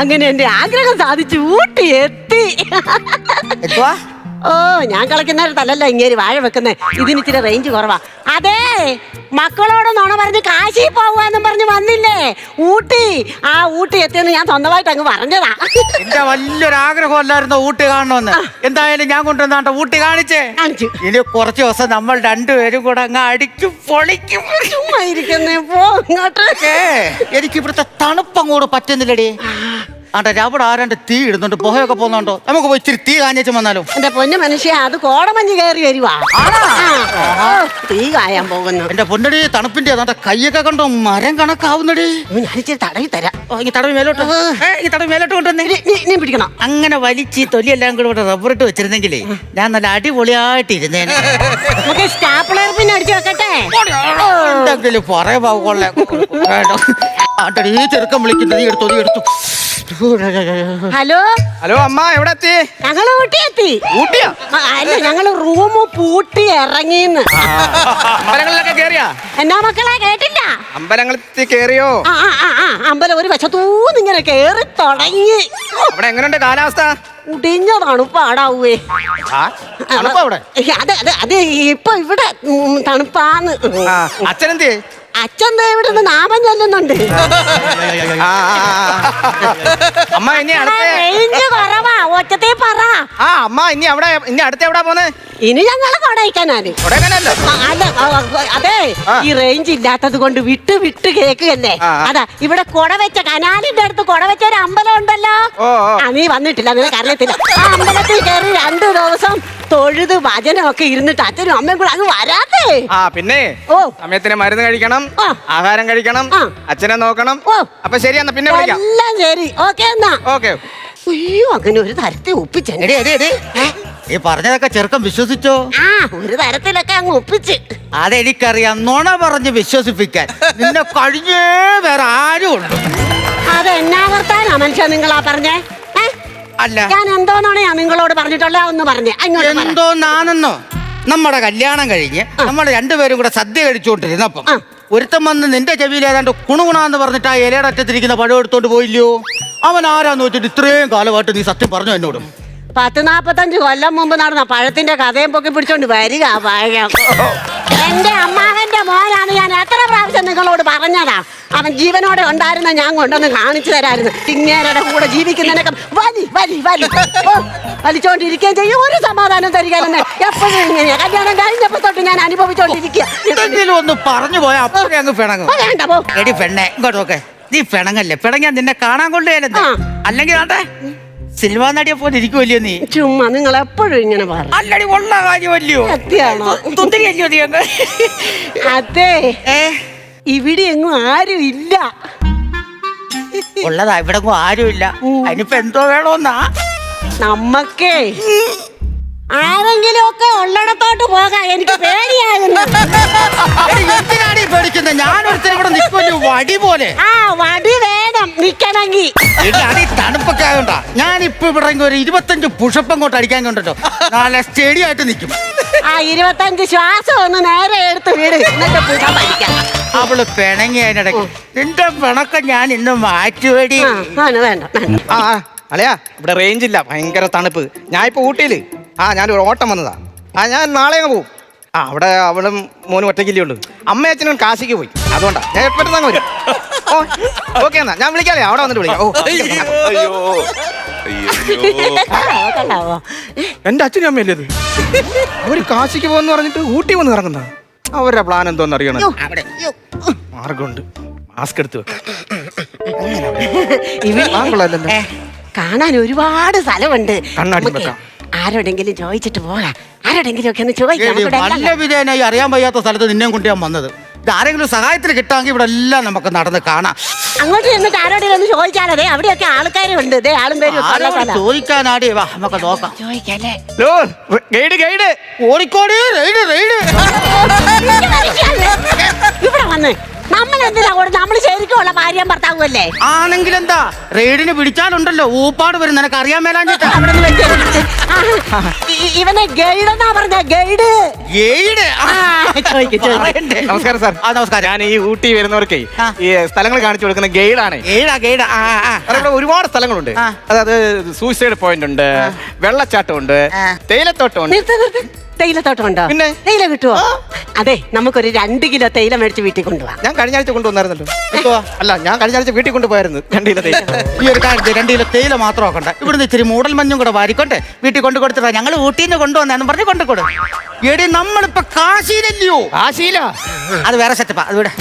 അങ്ങനെ എന്റെ ആഗ്രഹം സാധിച്ചു. ഊട്ടി എത്തി. ഓ, ഞാൻ കളിക്കുന്നിടത്തല്ലല്ലോ ഇങ്ങനെ വാഴ വെക്കുന്നേ. ഇതിന് ഇച്ചിരി റേഞ്ച് കുറവാ. അതെ, മക്കളോട് നുണ പറഞ്ഞ് കാശി പോവാന്നും പറഞ്ഞ് വന്നില്ലേ ഊട്ടി. ആ ഊട്ടി എത്തിയെന്ന് ഞാൻ സ്വന്തമായിട്ട് അങ്ങ് പറഞ്ഞതാ. എന്റെ വലിയൊരു ആഗ്രഹമല്ലായിരുന്നു ഊട്ടി കാണണമെന്ന്. എന്തായാലും ഞാൻ കൊണ്ടുവന്നാണ്ട് ഊട്ടി കാണിച്ചു. ഇനി കുറച്ച് ദിവസം നമ്മൾ രണ്ടുപേരും കൂടെ അങ്ങ് അടിക്കും പൊളിക്കും. ചുമ്മാ ഇരിക്കുന്നേ, പോ ഇങ്ങോട്ട്. എനിക്ക് ഇവിടുത്തെ തണുപ്പങ്ങോട്ട് പറ്റുന്നില്ലടി. ആണ്ടെ അവിടെ ആരാണ്ട് തീ ഇടുന്നുണ്ട്, പുകയൊക്കെ പോകുന്നുണ്ടോ? നമുക്ക് പോയി ഇച്ചിരി തീ കാഞ്ഞേച്ച് വന്നാലോ? എന്റെ പൊന്നു മനുഷ്യ, അത് കോടമഞ്ഞ് കയറി വരുവാ. തീ കായാൻ പോകുന്നു. എന്റെ പൊന്നടി തണുപ്പിന്റെ അതാ കൈയൊക്കെ കണ്ടോ മരം കണക്കാവുന്നടി. ഞാനിച്ചിരി തടവി തരാം. തടവി മേലോട്ട്, തടവി മേലോട്ട് കൊണ്ടുവന്നേ. നീ പിടിക്കണം. അങ്ങനെ വലിച്ച് തൊലിയെല്ലാം കൂടെ ഇവിടെ റബ്ബറിട്ട് വെച്ചിരുന്നെങ്കിലേ ഞാൻ നല്ല അടിപൊളിയായിട്ട് ഇരുന്നേനെ. നമുക്ക് സ്റ്റാപ്ലർ പിന്നെ അടിച്ചു വെക്കട്ടെ. എന്തെങ്കിലും പറയാ കൊള്ളേ. ആട്ടടി ഈ ചെറുക്കം വിളിക്കുന്നത്. നീ എടുത്തു. ഹലോ ഹലോ അമ്മ, എവിടെ എത്തി? ഞങ്ങള് ഊട്ടി എത്തി. ഊട്ടിയാ? അല്ല, ഞങ്ങള് റൂം പൂട്ടി ഇറങ്ങിന്ന്. അമ്പലങ്ങളിലൊക്കെ കേറിയാ? എന്നാ മക്കളെ, കേട്ടില്ല? അമ്പലങ്ങളിൽ കേറിയോ? അമ്പലം ഒരു വശത്തൂന്ന് ഇങ്ങനെ കേറി തുടങ്ങി. അവിടെ എങ്ങനെയുണ്ട് കാലാവസ്ഥ? ഉടിഞ്ഞ തണുപ്പാടാവേ. അത് ഇപ്പൊ ഇവിടെ തണുപ്പാന്ന്. അച്ഛനെന്തേ? അച്ഛൻ ഇവിടുന്ന് നാമം ചൊല്ലുന്നുണ്ട്. അമ്മ ഇനി റേഞ്ച് കുറവാ, ഒറ്റത്തെ പറ. അമ്മ ഇനി അടുത്ത് എവിടാ പോന്നെ? ഇനി ഞങ്ങള് കൊടൈക്കനാല്. അല്ല, അതെ, ഈ റേഞ്ച് ഇല്ലാത്തത് കൊണ്ട് വിട്ട് വിട്ട് കേക്കുകയല്ലേ. അതാ ഇവിടെ കൊട വെച്ച കനാലിന്റെ അടുത്ത് കൊട വെച്ച ഒരു അമ്പലം ഉണ്ടല്ലോ. നീ വന്നിട്ടില്ല, നിനക്ക് അറിയത്തില്ല. ആ അമ്പലത്തിൽ കയറി 2 ദിവസം തൊഴുത് ഭജനമൊക്കെ ഇരുന്നിട്ട് അച്ഛനും അമ്മയും കൂടെ അത് വരാതെ. പിന്നെ സമയത്തിന് മരുന്ന് കഴിക്കണം, ആഹാരം കഴിക്കണം, അച്ഛനെ നോക്കണം. അപ്പൊ ശരി, എന്നാ പിന്നെ വിളിക്കാം. എല്ലാം ശരി, ഓക്കെ എന്നാ. ഓക്കെ. അയ്യോ, അങ്ങനെ ഒരു തരത്തിൽ ഒപ്പിച്ചേ. ഈ പറഞ്ഞതൊക്കെ ചെറുക്കം വിശ്വസിച്ചോ? ഒരു തരത്തിലൊക്കെ അങ്ങ് ഒപ്പിച്ച്. അതെനിക്കറിയാം, നുണ പറഞ്ഞ് വിശ്വസിപ്പിക്കാൻ നിന്നെ കഴിഞ്ഞേ വേറെ ആരും ഉണ്ട്. അതെന്നാ വർത്താനാ മനുഷ്യ നിങ്ങളാ പറഞ്ഞേ? അല്ല, ഞാൻ എന്തോന്നാണെയാ നിങ്ങളോട് പറഞ്ഞിട്ടുള്ള ഒന്ന് പറഞ്ഞേ. എന്തോന്നാണെന്നോ? നമ്മുടെ കല്യാണം കഴിഞ്ഞ് നമ്മൾ രണ്ടുപേരും കൂടെ സദ്യ കഴിച്ചുകൊണ്ടിരുന്നപ്പം ഒരുത്തം വന്ന് നിന്റെ ചെവിയിൽ ഏതാണ്ട് കുണുകുണാന്ന് പറഞ്ഞിട്ട് ആ ഇലയുടെ അറ്റത്തിരിക്കുന്ന പഴം എടുത്തോണ്ട് പോയില്ലയോ? അവൻ ആരാന്ന് വെച്ചിട്ട് ഇത്രയും കാലമായിട്ട് നീ സത്യം പറഞ്ഞു എന്നോടും? 40-45 കൊല്ലം മുമ്പ് നടന്ന പഴത്തിന്റെ കഥയും പൊക്കി പിടിച്ചോണ്ട് വരിക പഴം. എന്റെ അമ്മാവന്റെ മോനാണ്. ഞാൻ എത്ര പ്രാവശ്യം നിങ്ങളോട് പറഞ്ഞതാ. അവൻ ജീവനോടെ ഉണ്ടായിരുന്ന ഞാൻ കൊണ്ടൊന്ന് കാണിച്ചു തരായിരുന്നു. ഇങ്ങേരുടെ കൂടെ ജീവിക്കുന്നതിനൊക്കെ വലിച്ചോണ്ടിരിക്കുകയും ചെയ്യും. ഒരു സമാധാനം തരികയെന്ന് എപ്പോഴും ഇങ്ങനെയാ. കല്യാണം കഴിഞ്ഞപ്പോ തൊട്ട് ഞാൻ അനുഭവിച്ചോണ്ടിരിക്കുക. ഒന്ന് പറഞ്ഞു പോയാ അപ്പോഴേ അങ്ങ് പിണങ്ങും. എടി പെണ്ണെ, ഇങ്ങോട്ടൊക്കെ നീ പിണങ്ങല്ലേ. പിണങ്ങാൻ നിന്നെ കാണാൻ കൊണ്ടുപോയാലെന്താ? അല്ലെങ്കിൽ ആട്ടെ സിനിമ നടിയെ പോലെ ഇരിക്കുമല്ലോ നീ. ചുമ്മാ നിങ്ങൾ എപ്പോഴും ഇങ്ങനെ പറഞ്ഞു. അല്ലടി, ഉള്ള കാര്യമല്ലയോ? അതെ, ഇവിടെ എങ്ങും ആരും ഇല്ല. ഉള്ളതാ, ഇവിടെ ആരും ഇല്ല. അതിനിപ്പോ എന്തോ വേണോന്നാ? നമ്മക്കേ ആരെങ്കിലും ഒക്കെ ഉള്ളിടത്തോട്ട് പോകാൻ എനിക്ക് പേടിയാകുന്നു. പേടിക്കുന്നത് ഞാനൊരുത്തരും കൂടെ നിൽക്കുമല്ലോ വടി പോലെ. വടി വേണം നിക്കണമെങ്കിൽ. തണുപ്പൊക്കെ ആയോണ്ടാ ഞാനിപ്പോ ഇവിടെ ഒരു 25 പുഷപ്പ് അങ്ങോട്ട് അടിക്കാൻ കൊണ്ടോ നല്ല സ്റ്റഡി ആയിട്ട് നിൽക്കും. 25 ശ്വാസം ഒന്ന് നേരെ എടുത്ത് വീട്, എന്നിട്ട് പുഷപ്പ് അടിക്കാം. അവള് പിണങ്ങി അതിനിടയ്ക്ക്. നിന്റെ പിണക്കം ഞാൻ ഇന്ന് മാറ്റുവേടി. വേണ്ട. അല്ലയാ, ഇവിടെ റേഞ്ച് ഇല്ല, ഭയങ്കര തണുപ്പ്. ഞാൻ ഇപ്പൊ ഊട്ടിയില് ഞാനൊരു ഓട്ടം വന്നതാ. ഞാൻ നാളെ അങ്ങ് പോവും. അവിടെ അവളും മോനും ഒറ്റയ്ക്കില്ലേ ഉള്ളു. അമ്മയച്ഛനും കാശിക്ക് പോയി. അതുകൊണ്ടാ ഞാൻ പെട്ടെന്ന് അങ്ങ് വരും. ഓക്കെ എന്നാ ഞാൻ വിളിക്കാല്ലേ, അവിടെ വന്നിട്ട് വിളിക്കാം. എന്റെ അച്ഛനും അമ്മയല്ലേ ഇത്? അവര് കാശിക്ക് പോകുന്ന പറഞ്ഞിട്ട് ഊട്ടി വന്ന് ഇറങ്ങുന്ന. അവരുടെ പ്ലാൻ എന്തോന്ന് അറിയണം. മാർഗമുണ്ട്, മാസ്ക് എടുത്ത് വെക്കാം. കാണാൻ ഒരുപാട് സ്ഥലമുണ്ട്. കണ്ണാടി വെക്കാം. ആരോടെങ്കിലും ചോദിച്ചിട്ട് പോകാം. ആരോടെങ്കിലും ഒക്കെ ഒന്ന് ചോദിക്കാം. നല്ല വിജയനായി അറിയാൻ വയ്യാത്ത സ്ഥലത്ത് നിന്നെ കൊണ്ട് ഞാൻ വന്നത്. ആരെങ്കിലും സഹായത്തിന് കിട്ടാമെങ്കിൽ ഇവിടെ എല്ലാം നമുക്ക് നടന്ന് കാണാം. അങ്ങോട്ട് ചെന്നിട്ട് ആരോടെങ്കിലും ഒന്ന് ചോദിച്ചാലേ, അവിടെയൊക്കെ ആൾക്കാരുണ്ട്. ആളും പേരും ചോദിക്കാനാടി, വാ നമുക്ക് നോക്കാം. ചോദിക്കല്ലേ? കോഴിക്കോട് ഇവിടെ വന്ന് നമ്മളെന്തിനാ കൂടെ? നമ്മള് ശരിക്കുള്ള ഭാര്യ ഭർത്താവുമല്ലേ? ആണെങ്കിൽ എന്താ, റെയ്ഡിന് പിടിച്ചാലുണ്ടല്ലോ ഊപ്പാട് വരും. നിനക്ക് അറിയാൻ മേലാഞ്ഞിട്ടാ. അവിടെ നിന്ന് വെച്ച് ഇവനെ ഗൈഡ് എന്നാ പറഞ്ഞ. Guide guide. നമസ്കാരം സാർ. നമസ്കാരം. ഞാൻ ഈ ഊട്ടി വരുന്നവർക്കേ ഈ സ്ഥലങ്ങൾ കാണിച്ചു കൊടുക്കുന്ന ഗൈഡാണ്. ഗൈഡാ. ഇവിടെ ഒരുപാട് സ്ഥലങ്ങളുണ്ട്. അതായത് സൂയിസൈഡ് പോയിന്റ് ഉണ്ട്, വെള്ളച്ചാട്ടം ഉണ്ട്, തേയിലത്തോട്ടം ഉണ്ട്. തേയിലത്തോട്ടം ഉണ്ടോ? പിന്നെ തേയില കിട്ടുവോ? അതെ, നമുക്കൊരു 2 കിലോ തേയില മേടിച്ച് വീട്ടിൽ കൊണ്ടുപോവാം. ഞാൻ കഴിഞ്ഞ ആഴ്ച കൊണ്ടുവന്നായിരുന്നല്ലോ. അല്ല, ഞാൻ കഴിഞ്ഞ ആഴ്ച വീട്ടിൽ കൊണ്ടുപോയായിരുന്നു 2 കിലോ തേയില. ഈ ഒരു കാര്യത്തിൽ 2 കിലോ തേയില മാത്രം ആക്കണ്ട. ഇവിടുന്ന് ഇച്ചിരി മൂടൽ മഞ്ഞും കൂടെ വാരിക്കൊണ്ട് വീട്ടിൽ കൊണ്ടു കൊടുത്തിട്ടാ. ഞങ്ങൾ ഊട്ടിയിൽ നിന്ന് കൊണ്ടുവന്നു പറഞ്ഞ് കൊണ്ടുകൊടു. എടി, നമ്മളിപ്പോ കാശിയിലല്ലയോ? കാശിയില അത് വേറെ സെറ്റപ്പാ. അത് ഇവിടെ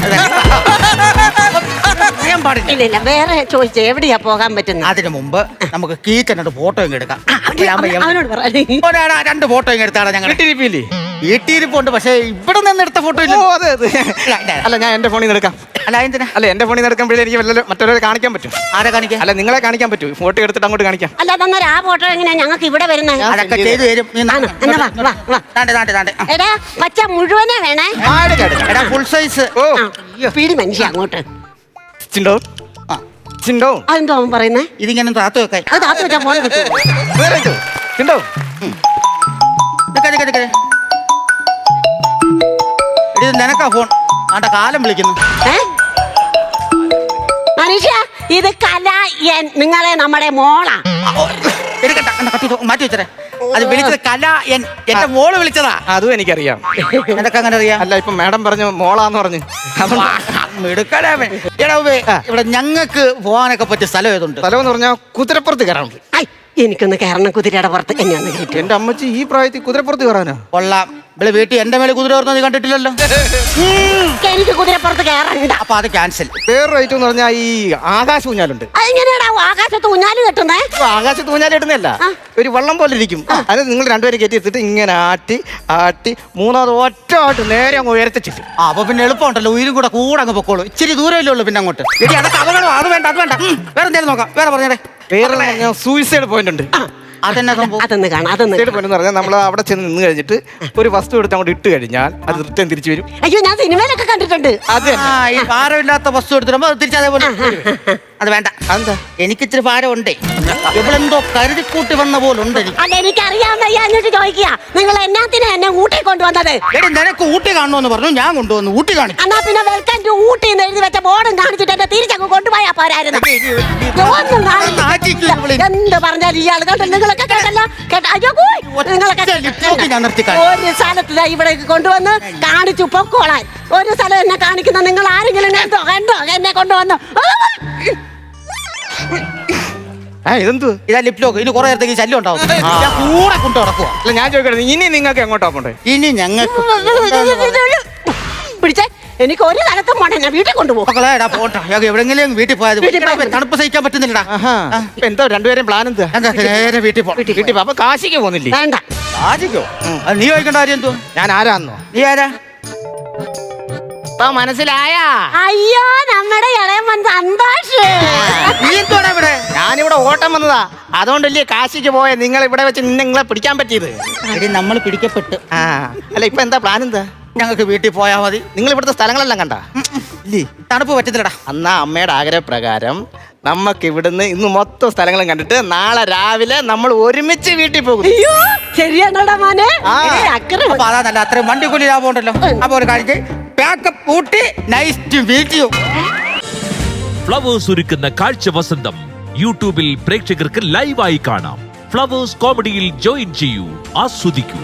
അറിയാൻ പാടില്ല. ഇല്ല, വേറെ ചോദിച്ചേ, എവിടെയാ പോകാൻ പറ്റുന്നത്? അതിനു മുമ്പ് നമുക്ക് കീച്ചനോട് ഫോട്ടോ ഇങ്ങ് എടുക്കാം. അവനോട് പറ. 2 ഫോട്ടോ ഇങ്ങ് എടുത്താണ് ഞങ്ങൾ. വീട്ടിരിപ്പില്ലേ? വീട്ടിരിപ്പുണ്ട്, പക്ഷെ ഇവിടെ നിന്ന് എടുത്ത ഫോട്ടോ ഇല്ല. അതെ. അല്ല, ഞാൻ എന്റെ ഫോണിൽ നിന്ന് എടുക്കാം. അല്ല, എന്തിനാ? അല്ല, എന്റെ ഫോണിൽ നിന്ന് എടുക്കുമ്പോഴേ എനിക്ക് മറ്റൊരാളെ കാണിക്കാൻ പറ്റും. ആരെ കാണിക്കാം? അല്ല, നിങ്ങളെ കാണിക്കാൻ പറ്റും. ഫോട്ടോ എടുത്തിട്ട് അങ്ങോട്ട് കാണിക്കാം. അല്ല, അന്നേരം ആ ഫോട്ടോ എങ്ങനെയാ ഞങ്ങൾക്ക് ഇവിടെ വരുന്നത്? അതൊക്കെ ചെയ്തു തരും. എടാ, പച്ച മുഴുവനെ വേണേ. Full size. പീടി മനുഷ്യ അങ്ങോട്ട്. ചിണ്ടോ ചിണ്ടോ. അതെന്തോ അവൻ പറയുന്നേ? ഇതിങ്ങനെ താത്തു വെക്കാൻ. അത് താത്തു വെച്ചാൽ ഫോൺ കിട്ടും. ചിണ്ടോ. ഇത് നിനക്കാ ഫോൺ. ആണ്ട കാലം വിളിക്കുന്നു. മനുഷ്യ, ഇത് കലായൻ. നിങ്ങളെ നമ്മുടെ മോളാ. മാറ്റി വെച്ചേ. അത് വിളിച്ചത് എന്റെ മോള് വിളിച്ചതാ. അതും എനിക്കറിയാം. നിനക്ക് അങ്ങനെ അറിയാം? അല്ല, ഇപ്പൊ മാഡം പറഞ്ഞു മോളാന്ന് പറഞ്ഞു. ഇവിടെ ഞങ്ങൾക്ക് പോകാനൊക്കെ പറ്റിയ സ്ഥലം ഏതുണ്ട്? സ്ഥലം എന്ന് പറഞ്ഞാൽ കുതിരപ്പുറത്ത് കയറാനുണ്ട്. എനിക്കൊന്ന് കയറണം, കുതിരയുടെ പുറത്ത് എന്നെ ഒന്ന് കയറ്റും. എന്റെ അമ്മച്ചി ഈ പ്രായത്തിൽ കുതിരപ്പുറത്ത് കയറാനോ? കൊള്ളാം. ഇവിടെ വീട്ടിൽ എന്റെ മേലെ കുതിര ഓർന്നത് നീ കണ്ടിട്ടില്ലല്ലോ. എനിക്ക് കുതിരപ്പുറത്ത് കയറണ്ട. അപ്പൊ അത് ക്യാൻസൽ. വേറൊരു ഐറ്റം എന്ന് പറഞ്ഞാൽ ഈ ആകാശ ഊഞ്ഞാലുണ്ട്. അതെങ്ങനെയാടാ ആകാശത്ത് ഊഞ്ഞാല് കെട്ടുന്നേ? ആകാശത്ത് ഊഞ്ഞാൽ ഇടുന്നല്ല, ഒരു വള്ളം പോലെ ഇരിക്കും. അത് നിങ്ങൾ രണ്ടുപേരും കയറ്റി എടുത്തിട്ട് ഇങ്ങനെ ആട്ടി മൂന്നാമത് ഒറ്റ നേരെ അങ്ങ് ഉയരത്തിച്ചിട്ട്. അപ്പൊ പിന്നെ എളുപ്പമുണ്ടല്ലോ, ഉയരും കൂടെ അങ്ങ് പൊക്കോളൂ. ഇച്ചിരി ദൂരമല്ലേ ഉള്ളൂ പിന്നെ അങ്ങോട്ട്. അതൊക്കെ അപകടം. അത് വേണ്ട. വേറെ എന്തെങ്കിലും നോക്കാം. വേറെ പറഞ്ഞേ. വേറെ സൂയിസൈഡ് പോയിന്റ് ഉണ്ട്. അതെന്നെ സംഭവം? അതൊന്ന് കാണാം. സൂയിസൈഡ് പോയിന്റ് എന്ന് പറഞ്ഞാൽ നമ്മൾ അവിടെ ചെന്ന് നിന്ന് കഴിഞ്ഞിട്ട് ഒരു വസ്തു എടുത്ത് അങ്ങോട്ട് ഇട്ട് കഴിഞ്ഞാൽ അത് റിട്ടേൺ തിരിച്ചു വരും. അയ്യോ, ഞാൻ സിനിമയിലൊക്കെ കണ്ടിട്ടുണ്ട്. അത് ഈ ഭാരമില്ലാത്ത വസ്തു എടുത്തിടുമ്പോ തിരിച്ചതേപോലെ. അത് വേണ്ട. അതെന്താ? എനിക്കിച്ചിരി ഭാരം ഉണ്ടേ. ഇവളെന്തോ കരുതിക്കൂട്ടി വന്ന പോലുണ്ട് എനിക്ക്. അല്ല, എനിക്കറിയാവുന്ന എന്നിട്ട് ചോദിക്കുക, നിങ്ങൾ എന്നാത്തിനാ എന്നെ ഊട്ടി കൊണ്ടുവന്നത്? എടി, നിനക്ക് ഊട്ടി കാണണമെന്ന് പറഞ്ഞു, ഞാൻ കൊണ്ടുവന്നു. ഊട്ടി കാണിച്ചു. എന്നാ പിന്നെ വെൽക്കം ടു ഊട്ടി എന്ന് എഴുതി വെച്ച ബോർഡും കാണിച്ചിട്ട് എന്നെ തിരിച്ചങ്ങ് കൊണ്ടുപോയാ പോരായിരുന്നു. ഒന്നും കാണിച്ചില്ല. എന്ത് പറഞ്ഞാലും ഈ ആളുകൾ നിങ്ങളൊക്കെ കേട്ടല്ലോ. അയ്യോ, നിങ്ങളൊക്കെ ഒരു സ്ഥലത്ത് ഇവിടെ കൊണ്ടുവന്ന് കാണിച്ചു പൊക്കോളാൻ. ഒരു സ്ഥലം എന്നെ കാണിക്കുന്ന നിങ്ങൾ ആരെങ്കിലും കണ്ടോ എന്നെ കൊണ്ടുവന്നു? ഇതെന്തു? ഇതാ ലിപ് ലോക്ക്. ഇനി കുറെ നേരത്തേക്ക് ശല്യം ഉണ്ടാവും. കൂടെ കൊണ്ടു നടക്കുക. അല്ല, ഞാൻ ചോദിക്കട്ടെ, ഇനി നിങ്ങൾക്ക് എങ്ങോട്ടാ പോണ്ടേ? ഇനി ഞങ്ങൾക്ക് പിടിച്ചേ, എനിക്ക് ഒരു സ്ഥലത്തും പോട്ടെ, ഞാൻ വീട്ടിൽ കൊണ്ടുപോകും. പോട്ടെ, എവിടെങ്കിലും വീട്ടിൽ പോയത്. തണുപ്പ് സഹിക്കാൻ പറ്റുന്നില്ലടാ. എന്തോ രണ്ടുപേരും പ്ലാൻ എന്താ? നേരെ വീട്ടിൽ വീട്ടിൽ അപ്പൊ കാശിക്ക് പോകുന്നില്ലേ? വേണ്ട. കാശിക്കോ? നീ ചോദിക്കേണ്ട കാര്യം എന്തോ? ഞാൻ ആരാന്നോ? നീ ആരാ? മനസ്സിലായാ? അയ്യോ, നമ്മുടെ ഇളയമ്മൻ സന്തോഷ്. നീ എന്തോടാ ഇവിടെ? ഞാനിവിടെ ഓട്ടം വന്നതാ. അതുകൊണ്ടല്ലേ കാശിക്ക് പോയ നിങ്ങൾ ഇവിടെ വെച്ച് നിങ്ങളെ പിടിക്കാൻ പറ്റിയത്. നമ്മൾ പിടിക്കപ്പെട്ട്. അല്ല, ഇപ്പൊ എന്താ പ്ലാൻ എന്താ? ഞങ്ങൾക്ക് വീട്ടിൽ പോയാ മതി. നിങ്ങൾ ഇവിടുത്തെ സ്ഥലങ്ങളെല്ലാം കണ്ടാ? ഇല്ലേ, തണുപ്പ് പറ്റത്തില്ലടാ. അന്നാ അമ്മയുടെ ആഗ്രഹപ്രകാരം നമുക്ക് ഇവിടുന്ന് ഇന്ന് മൊത്തം സ്ഥലങ്ങളും കണ്ടിട്ട് നാളെ രാവിലെ നമ്മൾ ഒരുമിച്ച് വീട്ടിൽ പോകും. അയ്യോ, ശരിയാണോടാ മോനെ? അപ്പൊ അതാ നല്ല അത്രയും വണ്ടിക്കൂലി ലാഭം ഉണ്ടല്ലോ. അപ്പൊ ഒരു കാര്യം, pack up Ooty. Nice to meet you. Flowers ഒരുക്കുന്ന കാഴ്ച വസന്തം യൂട്യൂബിൽ പ്രേക്ഷകർക്ക് ലൈവായി കാണാം. ഫ്ലവേഴ്സ് കോമഡിയിൽ ജോയിൻ ചെയ്യൂ, ആസ്വദിക്കൂ.